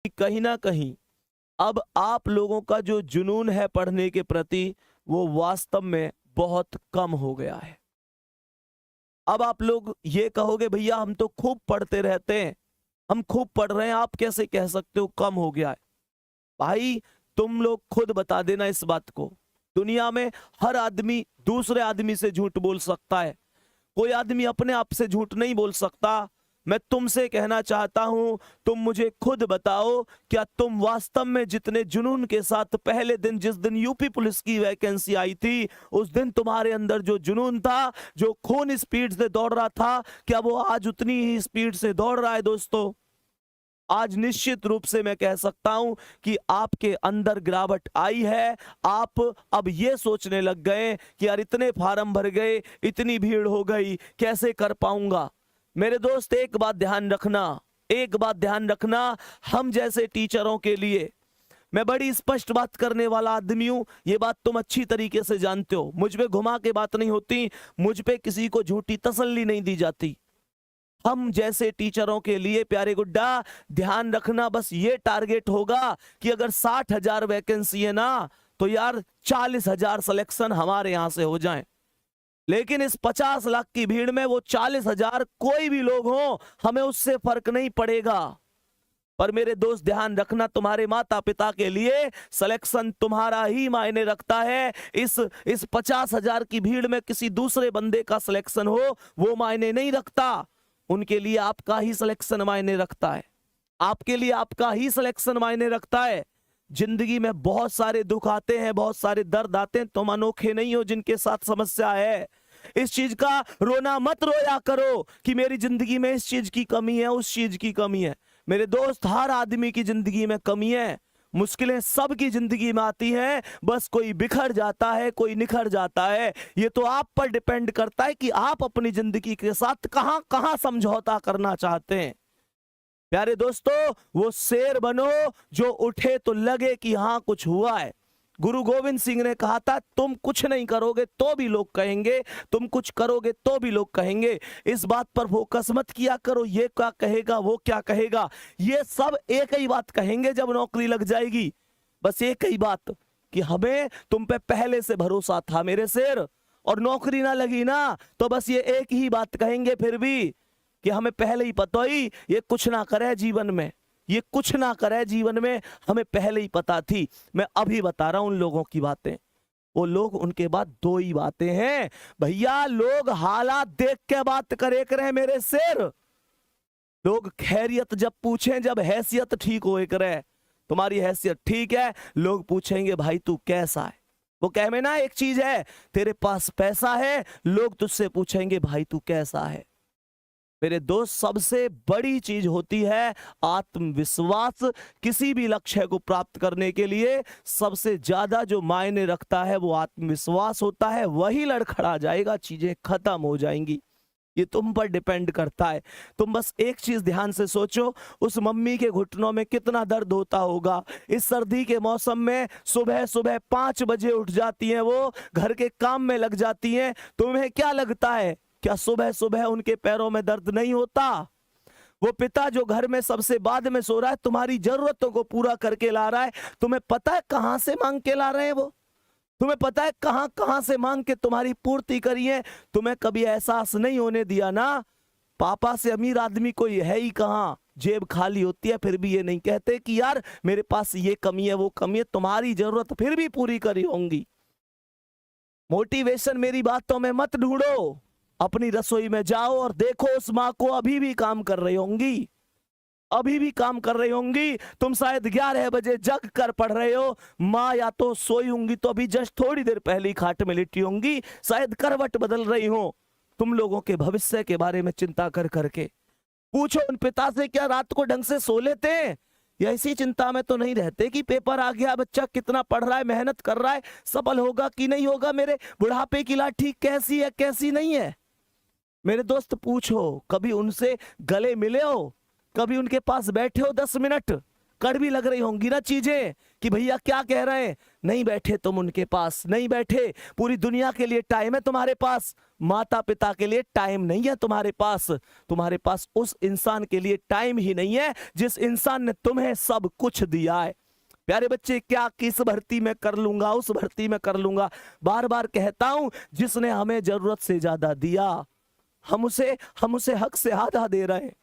कहीं ना कहीं अब आप लोगों का जो जुनून है पढ़ने के प्रति वो वास्तव में बहुत कम हो गया है। अब आप लोग ये कहोगे भैया हम तो खूब पढ़ते रहते हैं, हम खूब पढ़ रहे हैं, आप कैसे कह सकते हो कम हो गया है? भाई तुम लोग खुद बता देना इस बात को। दुनिया में हर आदमी दूसरे आदमी से झूठ बोल सकता है, कोई आदमी अपने आप से झूठ नहीं बोल सकता। मैं तुमसे कहना चाहता हूं, तुम मुझे खुद बताओ, क्या तुम वास्तव में जितने जुनून के साथ पहले दिन जिस दिन यूपी पुलिस की वैकेंसी आई थी उस दिन तुम्हारे अंदर जो जुनून था, जो खून स्पीड से दौड़ रहा था, क्या वो आज उतनी ही स्पीड से दौड़ रहा है? दोस्तों, आज निश्चित रूप से मैं कह सकता हूं कि आपके अंदर गिरावट आई है। आप अब ये सोचने लग गए कि यार इतने फार्म भर गए, इतनी भीड़ हो गई, कैसे कर पाऊंगा? मेरे दोस्त एक बात ध्यान रखना, एक बात ध्यान रखना, हम जैसे टीचरों के लिए मैं बड़ी स्पष्ट बात करने वाला आदमी हूं, ये बात तुम अच्छी तरीके से जानते हो। मुझ पे घुमा के बात नहीं होती, मुझ पे किसी को झूठी तसल्ली नहीं दी जाती। हम जैसे टीचरों के लिए प्यारे गुड्डा ध्यान रखना, बस ये टारगेट होगा कि अगर 60,000 वैकेंसी है ना तो यार 40,000 सिलेक्शन हमारे यहां से हो जाएं। लेकिन इस 50 लाख की भीड़ में वो 40,000 कोई भी लोग हो, हमें उससे फर्क नहीं पड़ेगा। पर मेरे दोस्त ध्यान रखना, तुम्हारे माता पिता के लिए सिलेक्शन तुम्हारा ही मायने रखता है। इस 50,000 की भीड़ में किसी दूसरे बंदे का सिलेक्शन हो वो मायने नहीं रखता। उनके लिए आपका ही सिलेक्शन मायने रखता है, आपके लिए आपका ही सिलेक्शन मायने रखता है। जिंदगी में बहुत सारे दुख आते हैं, बहुत सारे दर्द आते हैं, तुम अनोखे नहीं हो जिनके साथ समस्या है। इस चीज का रोना मत रोया करो कि मेरी जिंदगी में इस चीज की कमी है, उस चीज की कमी है। मेरे दोस्त, हर आदमी की जिंदगी में कमी है, मुश्किलें सबकी जिंदगी में आती हैं, बस कोई बिखर जाता है, कोई निखर जाता है। ये तो आप पर डिपेंड करता है कि आप अपनी जिंदगी के साथ कहां कहां समझौता करना चाहते हैं। प्यारे दोस्तों, वो शेर बनो जो उठे तो लगे कि हाँ कुछ हुआ है। गुरु गोविंद सिंह ने कहा था, तुम कुछ नहीं करोगे तो भी लोग कहेंगे, तुम कुछ करोगे तो भी लोग कहेंगे। इस बात पर फोकस मत किया करो ये क्या कहेगा, वो क्या कहेगा। ये सब एक ही बात कहेंगे जब नौकरी लग जाएगी, बस एक ही बात कि हमें तुम पे पहले से भरोसा था मेरे शेर, और नौकरी ना लगी ना तो बस ये एक ही बात कहेंगे फिर भी कि हमें पहले ही पता ही ये कुछ ना करे जीवन में, ये कुछ ना करे जीवन में, हमें पहले ही पता थी। मैं अभी बता रहा हूं उन लोगों की बातें। वो लोग, उनके बाद दो ही बातें हैं भैया, लोग हालात देख के बात करे करे मेरे शेर। लोग खैरियत जब पूछें, जब हैसियत ठीक हो करे, तुम्हारी हैसियत ठीक है, लोग पूछेंगे भाई तू कैसा है। वो कह में ना एक चीज है, तेरे पास पैसा है, लोग तुझसे पूछेंगे भाई तू कैसा है। मेरे दोस्त, सबसे बड़ी चीज होती है आत्मविश्वास। किसी भी लक्ष्य को प्राप्त करने के लिए सबसे ज्यादा जो मायने रखता है वो आत्मविश्वास होता है। वही लड़खड़ा जाएगा, चीजें खत्म हो जाएंगी। ये तुम पर डिपेंड करता है। तुम बस एक चीज ध्यान से सोचो, उस मम्मी के घुटनों में कितना दर्द होता होगा। इस सर्दी के मौसम में सुबह सुबह 5 बजे उठ जाती हैं, वो घर के काम में लग जाती हैं। तुम्हें क्या लगता है, क्या सुबह सुबह उनके पैरों में दर्द नहीं होता? वो पिता जो घर में सबसे बाद में सो रहा है, तुम्हारी जरूरतों को पूरा करके ला रहा है, तुम्हें पता है कहां से मांग के ला रहे हैं वो? तुम्हें पता है कहां कहां से मांग के तुम्हारी पूर्ति करी है? तुम्हें कभी एहसास नहीं होने दिया ना, पापा से अमीर आदमी कोई है ही कहां, जेब खाली होती है फिर भी ये नहीं कहते कि यार मेरे पास ये कमी है, वो कमी है। तुम्हारी जरूरत फिर भी पूरी करी होंगी। मोटिवेशन मेरी बातों में मत ढूंढो, अपनी रसोई में जाओ और देखो उस माँ को अभी भी काम कर रही होंगी, अभी भी काम कर रही होंगी। तुम शायद 11 बजे जग कर पढ़ रहे हो, माँ या तो सोई होंगी तो अभी जस्ट थोड़ी देर पहले ही खाट में लेटी होंगी, शायद करवट बदल रही हो। तुम लोगों के भविष्य के बारे में चिंता कर करके पूछो उन पिता से, क्या रात को ढंग से सो लेते हैं? या इसी चिंता में तो नहीं रहते कि पेपर आ गया, बच्चा कितना पढ़ रहा है, मेहनत कर रहा है, सफल होगा कि नहीं होगा, मेरे बुढ़ापे की लाठी कैसी है कैसी नहीं है। मेरे दोस्त पूछो, कभी उनसे गले मिले हो, कभी उनके पास बैठे हो 10 मिनट, कड़वी लग रही होंगी ना चीजें कि भैया क्या कह रहे हैं, नहीं बैठे तुम उनके पास, नहीं बैठे, पूरी दुनिया के लिए टाइम है तुम्हारे पास, माता पिता के लिए टाइम नहीं है तुम्हारे पास उस इंसान के लिए टाइम ही नहीं है जिस इंसान ने तुम्हें सब कुछ दिया है। प्यारे बच्चे, क्या किस भर्ती में कर लूंगा, उस भर्ती में कर लूंगा, बार बार कहता हूं जिसने हमें जरूरत से ज्यादा दिया, हम उसे हक से आधा दे रहे हैं।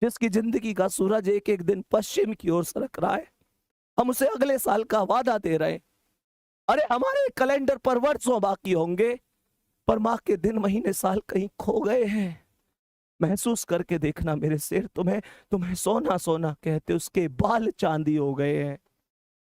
जिसकी जिंदगी का सूरज एक एक दिन पश्चिम की ओर सरक रहा है, हम उसे अगले साल का वादा दे रहे हैं। अरे हमारे कैलेंडर पर वर्षों बाकी होंगे, पर माँ के दिन महीने साल कहीं खो गए हैं। महसूस करके देखना मेरे शेर, तुम्हें सोना सोना कहते उसके बाल चांदी हो गए हैं।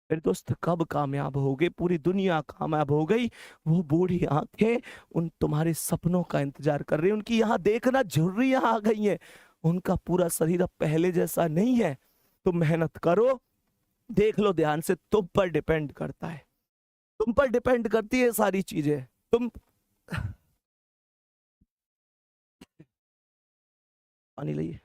मेरे दोस्त कब कामयाब होगे, पूरी दुनिया कामयाब हो गई, वो बूढ़ी आंखें उन तुम्हारे सपनों का इंतजार कर रही है, उनकी यहाँ देखना झुर्रियां आ गई हैं, उनका पूरा शरीर अब पहले जैसा नहीं है। तुम मेहनत करो, देख लो ध्यान से, तुम पर डिपेंड करता है, तुम पर डिपेंड करती है सारी चीजें। तुम पानी लाइए।